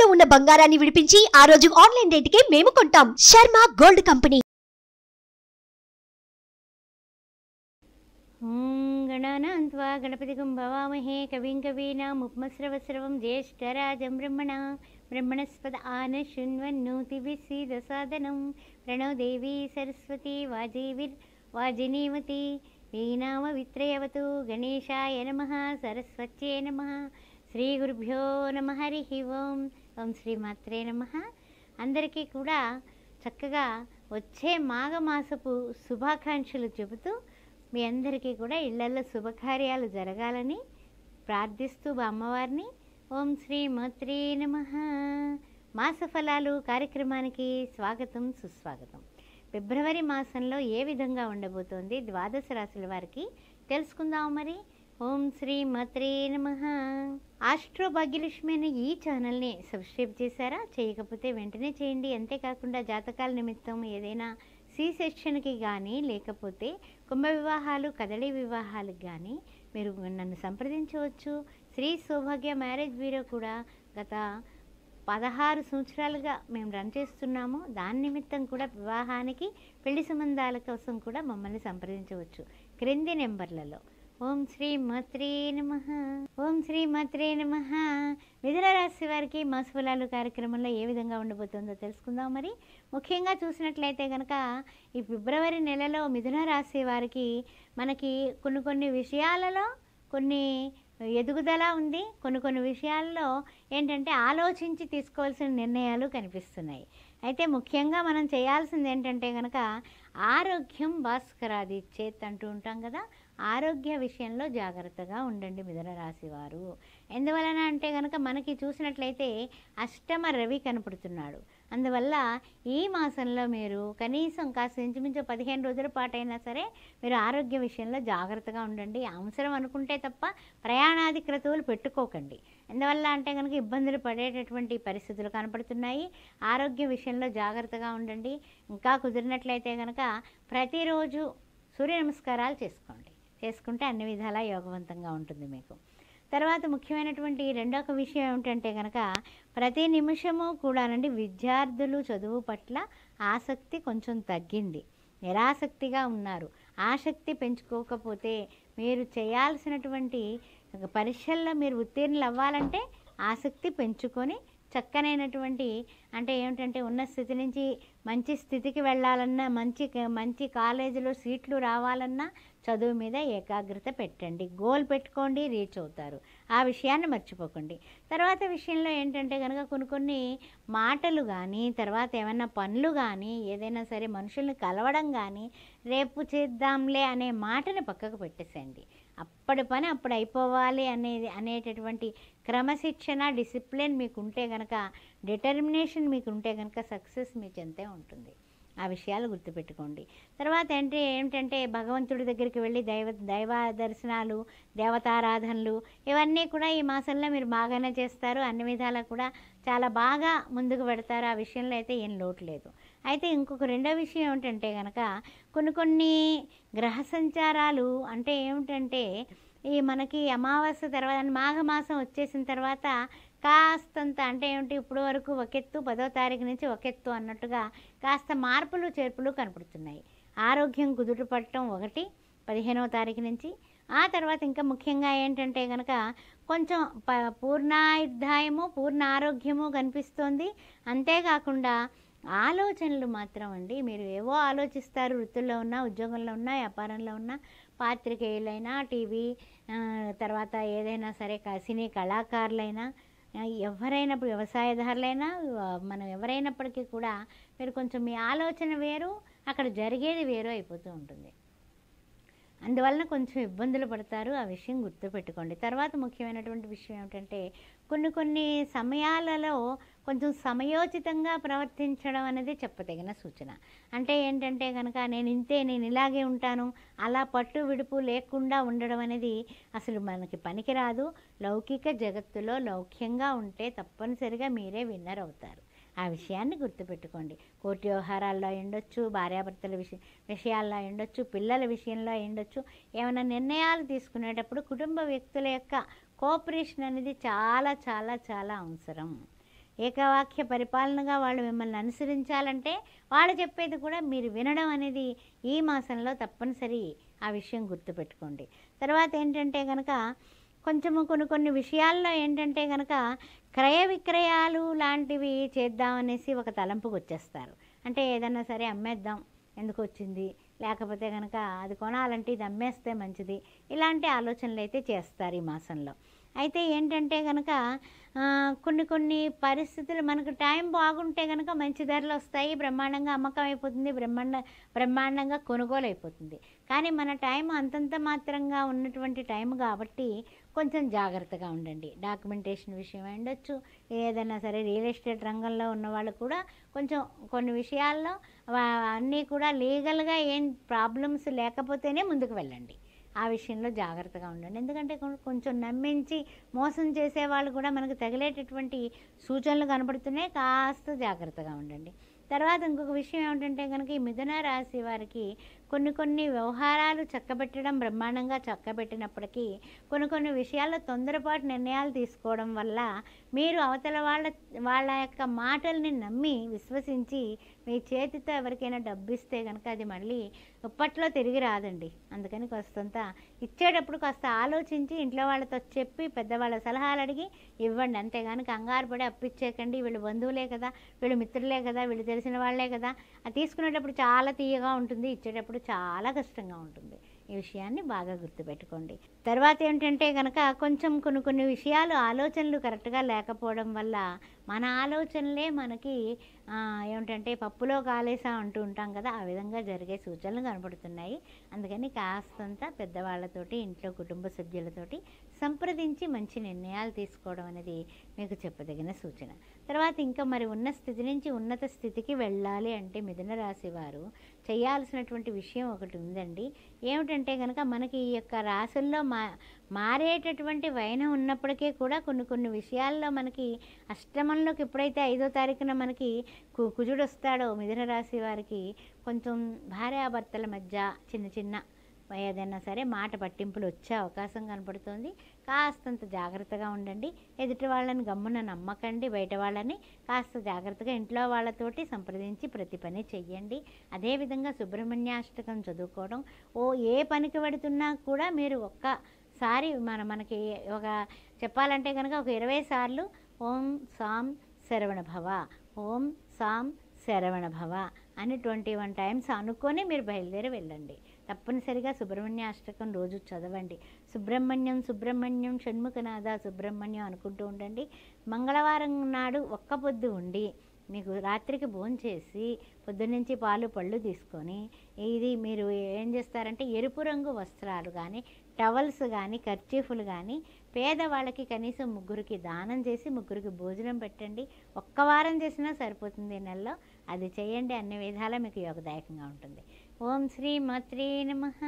తాకట్టులో ఉన్న బంగారాన్ని విడిపించి ఆ రోజు ఆన్లైన్ రేటుకే మేము కొంటాం. Sharma gold company. గణానాన్త్వా గణపతిగం భవామహే కవిం కవీనాముపమస్రవస్రవం జ్యేష్ఠరాజం బ్రహ్మణస్పద ఆనశృణ్వన్నోతిభిస్సీదసాదనం ప్రణో దేవీ సరస్వతి వాజినీవతి వీణామవిత్రయవతు గణేశాయ నమః సరస్వత్యై నమః శ్రీగురుభ్యో నమః హరి ఓం. ఓం శ్రీమాత్రే నమః. అందరికీ కూడా చక్కగా వచ్చే మాఘమాసపు శుభాకాంక్షలు చెబుతూ మీ అందరికీ కూడా ఇళ్లలో శుభకార్యాలు జరగాలని ప్రార్థిస్తూ అమ్మవారిని ఓం శ్రీమాత్రే నమః. మాసఫలాలు కార్యక్రమానికి స్వాగతం సుస్వాగతం. ఫిబ్రవరి మాసంలో ఏ విధంగా ఉండబోతోంది ద్వాదశ రాశుల వారికి తెలుసుకుందాం. మరి ఓం శ్రీమాత్రే నమః. ఆస్ట్రో భాగ్యలక్ష్మి అనే ఈ ఛానల్ని సబ్స్క్రైబ్ చేశారా? చేయకపోతే వెంటనే చేయండి. అంతేకాకుండా జాతకాల నిమిత్తం ఏదైనా సి సెక్షన్కి కానీ లేకపోతే కుంభ వివాహాలు కదలి వివాహాలకు కానీ మీరు నన్ను సంప్రదించవచ్చు. శ్రీ సౌభాగ్య మ్యారేజ్ బ్యూరో కూడా గత 16 సంవత్సరాలుగా మేము రన్ చేస్తున్నాము. దాని నిమిత్తం కూడా వివాహానికి పెళ్లి సంబంధాల కోసం కూడా మమ్మల్ని సంప్రదించవచ్చు క్రింది నెంబర్లలో. ఓం శ్రీమాత్రే నమః. ఓం శ్రీమాత్రే నమః. మిథున రాశి వారికి మాసఫలాలు కార్యక్రమంలో ఏ విధంగా ఉండబోతుందో తెలుసుకుందాం. మరి ముఖ్యంగా చూసినట్లయితే కనుక ఈ ఫిబ్రవరి నెలలో మిథున రాశి వారికి మనకి కొన్ని విషయాలలో కొన్ని ఎదుగుదల ఉంది. కొన్ని విషయాల్లో ఏంటంటే ఆలోచించి తీసుకోవాల్సిన నిర్ణయాలు కనిపిస్తున్నాయి. అయితే ముఖ్యంగా మనం చేయాల్సింది ఏంటంటే కనుక ఆరోగ్యం భాస్కరాది చేత్ అంటూ ఉంటాం కదా, ఆరోగ్య విషయంలో జాగ్రత్తగా ఉండండి మిథున రాశి వారు. ఎందువలన అంటే కనుక మనకి చూసినట్లయితే అష్టమ రవి కనపడుతున్నాడు. అందువల్ల ఈ మాసంలో మీరు కనీసం కాస్త ఇంచుమించు 15 రోజుల పాటైనా సరే మీరు ఆరోగ్య విషయంలో జాగ్రత్తగా ఉండండి. అవసరం అనుకుంటే తప్ప ప్రయాణాది క్రతువులు పెట్టుకోకండి. ఎందువల్ల అంటే కనుక ఇబ్బందులు పడేటటువంటి పరిస్థితులు కనపడుతున్నాయి. ఆరోగ్య విషయంలో జాగ్రత్తగా ఉండండి. ఇంకా కుదిరినట్లయితే కనుక ప్రతిరోజు సూర్య నమస్కారాలు చేసుకుంటే అన్ని విధాలా యోగవంతంగా ఉంటుంది మీకు. తర్వాత ముఖ్యమైనటువంటి రెండొక విషయం ఏమిటంటే కనుక ప్రతి నిమిషము కూడానండి విద్యార్థులు చదువు పట్ల ఆసక్తి కొంచెం తగ్గింది, నిరాసక్తిగా ఉన్నారు. ఆసక్తి పెంచుకోకపోతే మీరు చేయాల్సినటువంటి పరీక్షల్లో మీరు ఉత్తీర్ణులు అవ్వాలంటే ఆసక్తి పెంచుకొని చక్కనైనటువంటి అంటే ఏమిటంటే ఉన్న స్థితి నుంచి మంచి స్థితికి వెళ్ళాలన్నా మంచి కాలేజీలో సీట్లు రావాలన్నా చదువు మీద ఏకాగ్రత పెట్టండి. గోల్ పెట్టుకోండి, రీచ్ అవుతారు. ఆ విషయాన్ని మర్చిపోకండి. తర్వాత విషయంలో ఏంటంటే కనుక కొన్ని మాటలు కానీ తర్వాత ఏమైనా పనులు కానీ ఏదైనా సరే మనుషుల్ని కలవడం కానీ రేపు చేద్దాంలే అనే మాటని పక్కకు పెట్టేసేయండి. అప్పటి పని అప్పుడు అయిపోవాలి అనేటటువంటి క్రమశిక్షణ డిసిప్లిన్ మీకు ఉంటే కనుక డిటర్మినేషన్ మీకు ఉంటే కనుక సక్సెస్ మీ చెంతే ఉంటుంది. ఆ విషయాలు గుర్తుపెట్టుకోండి. తర్వాత ఏమిటంటే భగవంతుడి దగ్గరికి వెళ్ళి దైవ దర్శనాలు దేవతారాధనలు ఇవన్నీ కూడా ఈ మాసంలో మీరు బాగానే చేస్తారు. అన్ని విధాలా కూడా చాలా బాగా ముందుకు పెడతారు. ఆ విషయంలో అయితే ఏం లోటు లేదు. అయితే ఇంకొక రెండో విషయం ఏమిటంటే కనుక కొన్ని గ్రహ సంచారాలు అంటే ఏమిటంటే ఈ మనకి అమావాస్య తర్వాత మాఘమాసం వచ్చేసిన తర్వాత కాస్తంత అంటే ఏమిటి ఇప్పుడు వరకు ఒకెత్తు 10వ తారీఖు నుంచి ఒకెత్తు అన్నట్టుగా కాస్త మార్పులు చేర్పులు కనపడుతున్నాయి. ఆరోగ్యం కుదుటపడటం 15వ తారీఖు నుంచి. ఆ తర్వాత ఇంకా ముఖ్యంగా ఏంటంటే కనుక కొంచెం పూర్ణాయుద్ధాయము పూర్ణ ఆరోగ్యము కనిపిస్తోంది. అంతేకాకుండా ఆలోచనలు మాత్రం అండి మీరు ఏవో ఆలోచిస్తారు. వృత్తుల్లో ఉన్నా ఉద్యోగంలో ఉన్నా వ్యాపారంలో ఉన్నా పాత్రికేయులైనా టీవీ తర్వాత ఏదైనా సరే సినీ కళాకారులైనా ఎవరైనా వ్యవసాయదారులైనా మనం ఎవరైనప్పటికీ కూడా మీరు కొంచెం మీ ఆలోచన వేరు అక్కడ జరిగేది వేరు అయిపోతూ ఉంటుంది. అందువలన కొంచెం ఇబ్బందులు పడతారు. ఆ విషయం గుర్తుపెట్టుకోండి. తర్వాత ముఖ్యమైనటువంటి విషయం ఏమిటంటే కొన్ని సమయాలలో కొంచెం సమయోచితంగా ప్రవర్తించడం అనేది చెప్పదగిన సూచన. అంటే ఏంటంటే కనుక నేను ఇలాగే ఉంటాను అలా పట్టు విడుపు లేకుండా ఉండడం అనేది అసలు మనకి పనికిరాదు. లౌకిక జగత్తులో లౌక్యంగా ఉంటే తప్పనిసరిగా మీరే విన్నర్ అవుతారు. ఆ విషయాన్ని గుర్తుపెట్టుకోండి. కోర్టు వ్యవహారాల్లో ఉండొచ్చు, భార్యాభర్తల విషయాల్లో ఉండొచ్చు, పిల్లల విషయంలో ఉండొచ్చు. ఏమైనా నిర్ణయాలు తీసుకునేటప్పుడు కుటుంబ వ్యక్తుల యొక్క కోఆపరేషన్ అనేది చాలా చాలా చాలా అవసరం. ఏకవాక్య పరిపాలనగా వాళ్ళు మిమ్మల్ని అనుసరించాలంటే వాళ్ళు చెప్పేది కూడా మీరు వినడం అనేది ఈ మాసంలో తప్పనిసరి. ఆ విషయం గుర్తుపెట్టుకోండి. తర్వాత ఏంటంటే కనుక కొంచెము కొన్ని విషయాల్లో ఏంటంటే కనుక క్రయ విక్రయాలు లాంటివి చేద్దామనేసి ఒక తలంపుకు వచ్చేస్తారు. అంటే ఏదన్నా సరే అమ్మేద్దాం, ఎందుకు వచ్చింది, లేకపోతే కనుక అది కొనాలంటే ఇది అమ్మేస్తే మంచిది, ఇలాంటి ఆలోచనలు అయితే చేస్తారు ఈ మాసంలో. అయితే ఏంటంటే కనుక కొన్ని పరిస్థితులు మనకు టైం బాగుంటే కనుక మంచి ధరలు వస్తాయి, బ్రహ్మాండంగా అమ్మకం అయిపోతుంది, బ్రహ్మాండంగా కొనుగోలు అయిపోతుంది. కానీ మన టైం అంతంత మాత్రంగా ఉన్నటువంటి టైం కాబట్టి కొంచెం జాగ్రత్తగా ఉండండి. డాక్యుమెంటేషన్ విషయం ఉండొచ్చు, ఏదైనా సరే రియల్ ఎస్టేట్ రంగంలో ఉన్నవాళ్ళు కూడా కొంచెం కొన్ని విషయాల్లో అన్నీ కూడా లీగల్గా ఏం ప్రాబ్లమ్స్ లేకపోతేనే ముందుకు వెళ్ళండి. ఆ విషయంలో జాగ్రత్తగా ఉండండి. ఎందుకంటే కొంచెం నమ్మించి మోసం చేసేవాళ్ళు కూడా మనకు తగిలేటటువంటి సూచనలు కనబడుతున్నాయి. కాస్త జాగ్రత్తగా ఉండండి. తర్వాత ఇంకొక విషయం ఏమిటంటే కనుక ఈ మిథున రాశి వారికి కొన్ని వ్యవహారాలు చక్కబెట్టడం బ్రహ్మాండంగా చక్కబెట్టినప్పటికీ కొన్ని విషయాల్లో తొందరపాటు నిర్ణయాలు తీసుకోవడం వల్ల మీరు అవతల వాళ్ళ యొక్క మాటల్ని నమ్మి విశ్వసించి మీ చేతితో ఎవరికైనా డబ్బు ఇస్తే కనుక అది మళ్ళీ ఇప్పట్లో తిరిగి రాదండి. అందుకని కాస్తంత ఇచ్చేటప్పుడు కాస్త ఆలోచించి ఇంట్లో వాళ్ళతో చెప్పి పెద్దవాళ్ళ సలహాలు అడిగి ఇవ్వండి. అంతేగాని కంగారు పడి అప్పిచ్చేయకండి. వీళ్ళు బంధువులే కదా, వీళ్ళు మిత్రులే కదా, వీళ్ళు తెలిసిన వాళ్ళే కదా. అది తీసుకునేటప్పుడు చాలా తీయగా ఉంటుంది, ఇచ్చేటప్పుడు చాలా కష్టంగా ఉంటుంది. ఈ విషయాన్ని బాగా గుర్తుపెట్టుకోండి. తర్వాత ఏంటంటే కనుక కొంచెం కొన్ని విషయాలు ఆలోచనలు కరెక్ట్గా లేకపోవడం వల్ల మన ఆలోచనలే మనకి ఏమిటంటే పప్పులో కాలేసా అంటూ ఉంటాం కదా, ఆ విధంగా జరిగే సూచనలు కనపడుతున్నాయి. అందుకని కాస్తంత పెద్దవాళ్ళతోటి ఇంట్లో కుటుంబ సభ్యులతోటి సంప్రదించి మంచి నిర్ణయాలు తీసుకోవడం అనేది మీకు చెప్పదగిన సూచన. తర్వాత ఇంకా మరి ఉన్న స్థితి నుంచి ఉన్నత స్థితికి వెళ్ళాలి అంటే మిథున రాశి వారు చేయాల్సినటువంటి విషయం ఒకటి ఉందండి. ఏమిటంటే కనుక మనకి ఈ యొక్క రాశుల్లో మారేటటువంటి వైనం ఉన్నప్పటికీ కూడా కొన్ని విషయాల్లో మనకి అష్టమంలోకి ఎప్పుడైతే 5వ తారీఖున మనకి కుజుడు వస్తాడో మిథున రాశి వారికి కొంచెం భార్యాభర్తల మధ్య చిన్న ఏదైనా సరే మాట పట్టింపులు వచ్చే అవకాశం కనపడుతుంది. కాస్తంత జాగ్రత్తగా ఉండండి. ఎదుటి వాళ్ళని గమ్మున నమ్మకండి. బయట వాళ్ళని కాస్త జాగ్రత్తగా ఇంట్లో వాళ్ళతోటి సంప్రదించి ప్రతి పని చెయ్యండి. అదేవిధంగా సుబ్రహ్మణ్యాష్టకం చదువుకోవడం, ఏ పనికి పెడుతున్నా కూడా మీరు ఒక్కసారి మనకి ఒక చెప్పాలంటే కనుక ఒక 20 సార్లు ఓం సాం శరవణ భవ, ఓం సాం శరవణ భవ అని 21 టైమ్స్ అనుకొని మీరు బయలుదేరి వెళ్ళండి. తప్పనిసరిగా సుబ్రహ్మణ్యాష్టకం రోజు చదవండి. సుబ్రహ్మణ్యం షణ్ముఖనాథ సుబ్రహ్మణ్యం అనుకుంటూ ఉండండి. మంగళవారం నాడు ఒక్క పొద్దు ఉండి మీకు రాత్రికి భోంచేసి పొద్దున్నుంచి పాలు పళ్ళు తీసుకొని ఇది మీరు ఏం చేస్తారంటే ఎరుపు రంగు వస్త్రాలు కానీ టవల్స్ కానీ కర్చీఫులు కానీ పేదవాళ్ళకి కనీసం 3కి దానం చేసి 3కి భోజనం పెట్టండి. ఒక్క వారం చేసినా సరిపోతుంది ఈ నెలలో. అది చేయండి. అన్ని విధాలా మీకు యోగదాయకంగా ఉంటుంది. ఓం శ్రీ మాత్రే నమః.